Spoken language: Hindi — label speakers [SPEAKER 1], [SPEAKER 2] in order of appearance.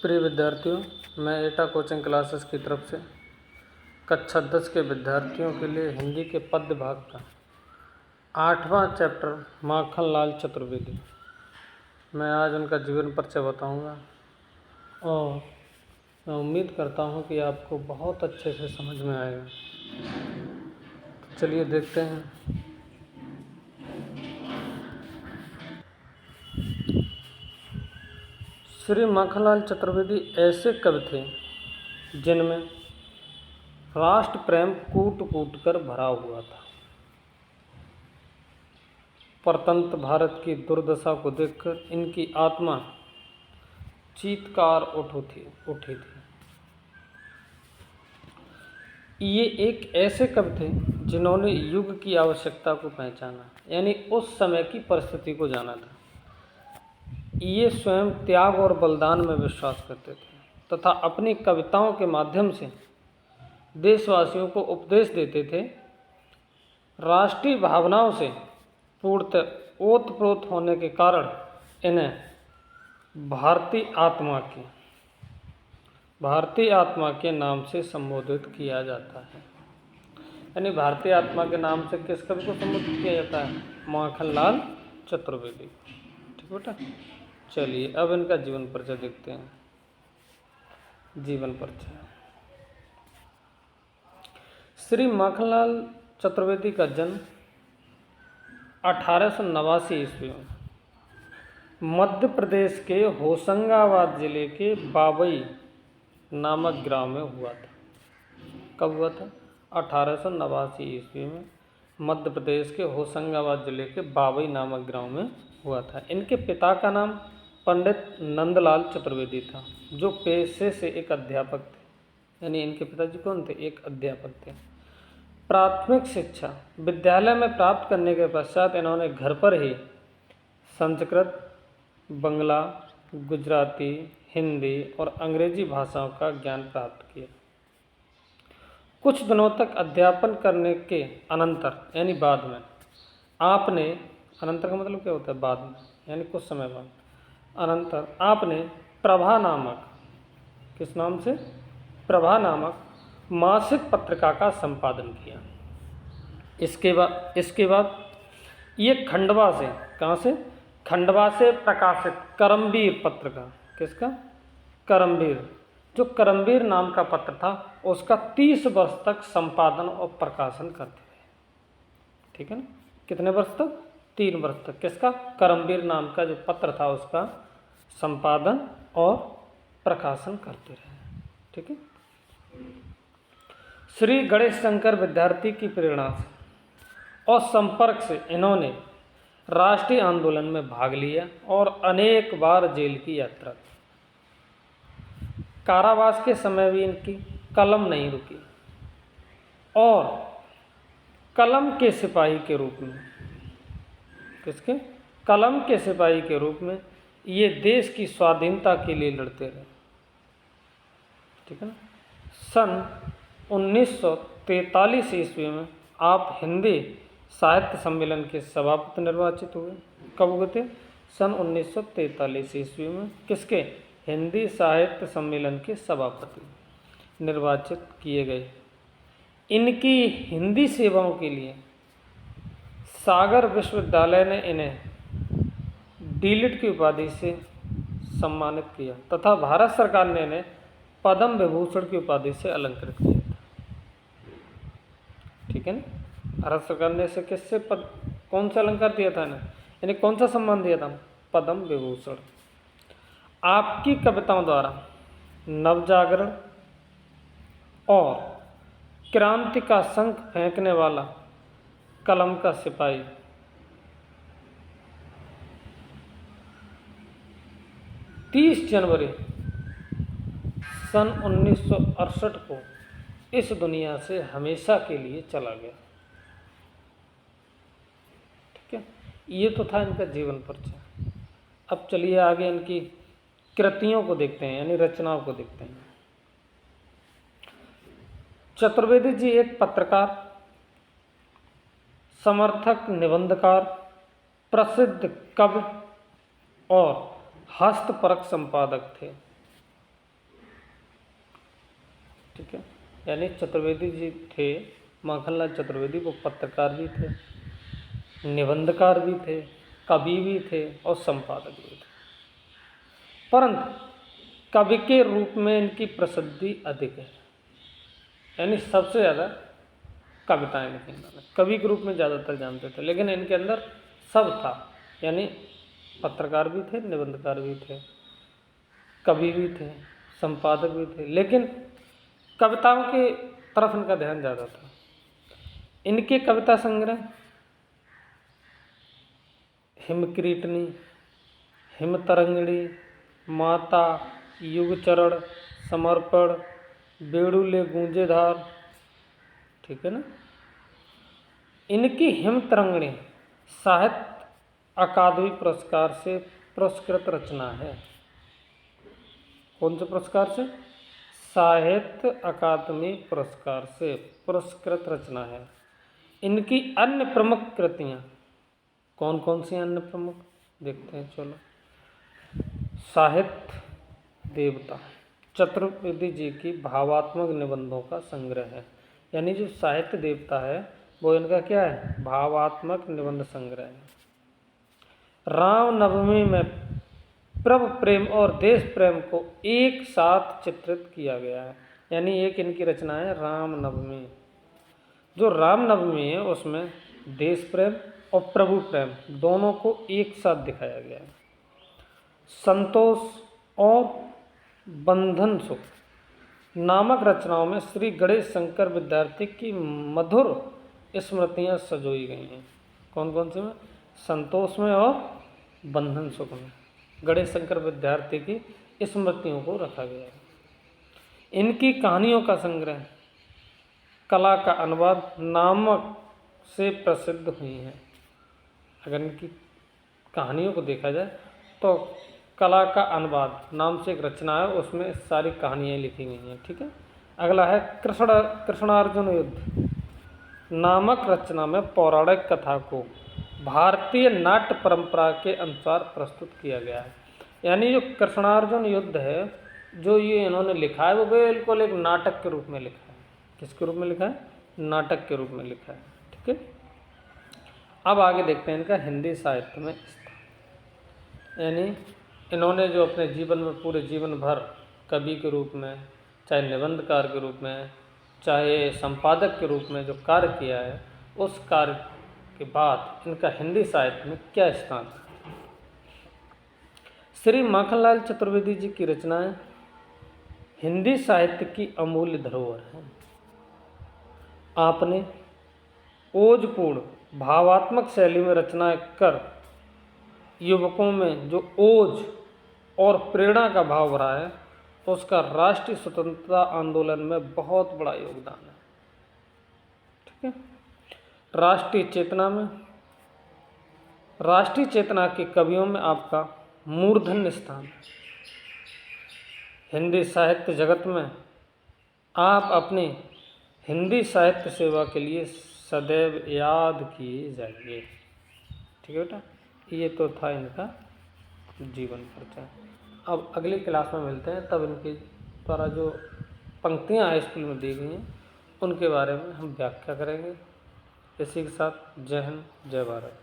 [SPEAKER 1] प्रिय विद्यार्थियों, मैं एटा कोचिंग क्लासेस की तरफ से कक्षा 10 के विद्यार्थियों के लिए हिंदी के पद्य भाग का 8वां चैप्टर माखनलाल चतुर्वेदी मैं आज उनका जीवन परिचय बताऊंगा और मैं उम्मीद करता हूं कि आपको बहुत अच्छे से समझ में आएगा। तो चलिए देखते हैं। श्री माखनलाल चतुर्वेदी ऐसे कवि थे जिनमें राष्ट्र प्रेम कूट कूट कर भरा हुआ था। परतंत्र भारत की दुर्दशा को देखकर इनकी आत्मा चीत्कार उठी थी। ये एक ऐसे कवि थे जिन्होंने युग की आवश्यकता को पहचाना, यानी उस समय की परिस्थिति को जाना था। ये स्वयं त्याग और बलिदान में विश्वास करते थे तथा अपनी कविताओं के माध्यम से देशवासियों को उपदेश देते थे। राष्ट्रीय भावनाओं से पूर्णतः ओतप्रोत होने के कारण इन्हें भारतीय आत्मा के नाम से संबोधित किया जाता है। यानी भारतीय आत्मा के नाम से किस कवि को संबोधित किया जाता है? माखनलाल चतुर्वेदी। ठीक बेटा, चलिए अब इनका जीवन परिचय देखते हैं। जीवन परिचय। श्री माखनलाल चतुर्वेदी का जन्म 1889 ईस्वी में मध्य प्रदेश के होशंगाबाद जिले के बाबई नामक ग्राम में हुआ था। कब हुआ था? 1889 ईस्वी में मध्य प्रदेश के होशंगाबाद जिले के बाबई नामक ग्राम में हुआ था। इनके पिता का नाम पंडित नंदलाल चतुर्वेदी था, जो पेशे से एक अध्यापक थे। यानी इनके पिताजी कौन थे? एक अध्यापक थे। प्राथमिक शिक्षा विद्यालय में प्राप्त करने के पश्चात इन्होंने घर पर ही संस्कृत, बंगला, गुजराती, हिंदी और अंग्रेजी भाषाओं का ज्ञान प्राप्त किया। कुछ दिनों तक अध्यापन करने के अनंतर यानी बाद में आपने, अनंतर का मतलब क्या होता है? बाद में, यानी कुछ समय बाद अनंतर आपने प्रभा नामक, किस नाम से? प्रभा नामक मासिक पत्रिका का संपादन किया। इसके बाद ये खंडवा से, कहाँ से? खंडवा से प्रकाशित करमवीर पत्र का, किसका? करमवीर, जो करमवीर नाम का पत्र था उसका 30 वर्ष तक संपादन और प्रकाशन करते रहे। ठीक है ना? कितने वर्ष तक? 3 वर्ष तक। किसका? करमवीर नाम का जो पत्र था उसका संपादन और प्रकाशन करते रहे। ठीक है। श्री गणेश शंकर विद्यार्थी की प्रेरणा से और संपर्क से इन्होंने राष्ट्रीय आंदोलन में भाग लिया और अनेक बार जेल की यात्रा की। कारावास के समय भी इनकी कलम नहीं रुकी और कलम के सिपाही के रूप में, किसके? कलम के सिपाही के रूप में ये देश की स्वाधीनता के लिए लड़ते रहे। ठीक है ना? सन 1943 ईस्वी में आप हिंदी साहित्य सम्मेलन के सभापति निर्वाचित हुए। कब हुए थे? सन 1943 ईस्वी में किसके? हिंदी साहित्य सम्मेलन के सभापति निर्वाचित किए गए। इनकी हिंदी सेवाओं के लिए सागर विश्वविद्यालय ने इन्हें डीलिट की उपाधि से सम्मानित किया तथा भारत सरकार ने इन्हें पद्म विभूषण की उपाधि से अलंकृत किया था। ठीक है ना? भारत सरकार ने इसे किससे कौन सा अलंकार दिया था इन्हें? यानी कौन सा सम्मान दिया था? पद्म विभूषण। आपकी कविताओं द्वारा नवजागरण और क्रांति का शंख फेंकने वाला कलम का सिपाही 30 जनवरी सन 1968 को इस दुनिया से हमेशा के लिए चला गया। ठीक है, ये तो था इनका जीवन परिचय। अब चलिए आगे इनकी कृतियों को देखते हैं, यानी रचनाओं को देखते हैं। चतुर्वेदी जी एक पत्रकार, समर्थक, निबंधकार, प्रसिद्ध कवि और हस्तपरक संपादक थे। यानी चतुर्वेदी जी थे, माखनलाल चतुर्वेदी, वो पत्रकार भी थे, निबंधकार भी थे, कवि भी थे और संपादक भी थे। परंतु कवि के रूप में इनकी प्रसिद्धि अधिक है, यानी सबसे ज़्यादा कविताएं लिखी इन्होंने, कवि के रूप में ज़्यादातर जानते थे। लेकिन इनके अंदर सब था, यानी पत्रकार भी थे, निबंधकार भी थे, कवि भी थे, संपादक भी थे, लेकिन कविताओं के तरफ इनका ध्यान ज़्यादा था। इनके कविता संग्रह हिमक्रीटनी, हिमतरंगिणी, माता, युगचरण, समर्पण, बेड़ुले गूंजेधार, ठीक है ना। इनकी हिमतरंगिणी साहित्य अकादमी पुरस्कार से पुरस्कृत रचना है। कौन से पुरस्कार से? साहित्य अकादमी पुरस्कार से पुरस्कृत रचना है। इनकी अन्य प्रमुख कृतियाँ कौन कौन सी? अन्य प्रमुख देखते हैं, चलो। साहित्य देवता चतुर्वेदी जी की भावात्मक निबंधों का संग्रह है, यानी जो साहित्य देवता है वो इनका क्या है? भावात्मक निबंध संग्रह है। रामनवमी में प्रभु प्रेम और देश प्रेम को एक साथ चित्रित किया गया है, यानी एक इनकी रचना है रामनवमी। जो रामनवमी है उसमें देश प्रेम और प्रभु प्रेम दोनों को एक साथ दिखाया गया है। संतोष और बंधन सुख नामक रचनाओं में श्री गणेश शंकर विद्यार्थी की मधुर स्मृतियाँ सजोई गई हैं। कौन कौन सी में? संतोष में और बंधन सुख में गणेश शंकर विद्यार्थी की स्मृतियों को रखा गया है। इनकी कहानियों का संग्रह कला का अनुवाद नामक से प्रसिद्ध हुई हैं। अगर इनकी कहानियों को देखा जाए तो कला का अनुवाद नाम से एक रचना है, उसमें सारी कहानियाँ लिखी गई हैं, ठीक है। अगला है कृष्णार्जुन युद्ध नामक रचना में पौराणिक कथा को भारतीय नाट्य परंपरा के अनुसार प्रस्तुत किया गया है। यानी जो कृष्णार्जुन युद्ध है जो ये इन्होंने लिखा है वो बिल्कुल एक नाटक के रूप में लिखा है। किसके रूप में लिखा है? नाटक के रूप में लिखा है, ठीक है। अब आगे देखते हैं इनका हिंदी साहित्य में स्थान। यानी इन्होंने जो अपने जीवन में पूरे जीवन भर कवि के रूप में, चाहे निबंधकार के रूप में, चाहे संपादक के रूप में जो कार्य किया है, उस कार्य के बाद इनका हिंदी साहित्य में क्या स्थान है? श्री माखनलाल चतुर्वेदी जी की रचनाएं हिंदी साहित्य की अमूल्य धरोहर हैं। आपने ओजपूर्ण भावात्मक शैली में रचनाएं कर युवकों में जो ओज और प्रेरणा का भाव भरा है, उसका राष्ट्रीय स्वतंत्रता आंदोलन में बहुत बड़ा योगदान है, ठीक है। राष्ट्रीय चेतना के कवियों में आपका मूर्धन्य स्थान है। हिंदी साहित्य जगत में आप अपनी हिंदी साहित्य सेवा के लिए सदैव याद किए जाइए, ठीक है बेटा। ये तो था इनका जीवन परिचय। अब अगली क्लास में मिलते हैं, तब इनके द्वारा जो पंक्तियाँ हाई स्कूल में दी गई हैं उनके बारे में हम व्याख्या करेंगे। इसी के साथ जय हिंद, जय भारत।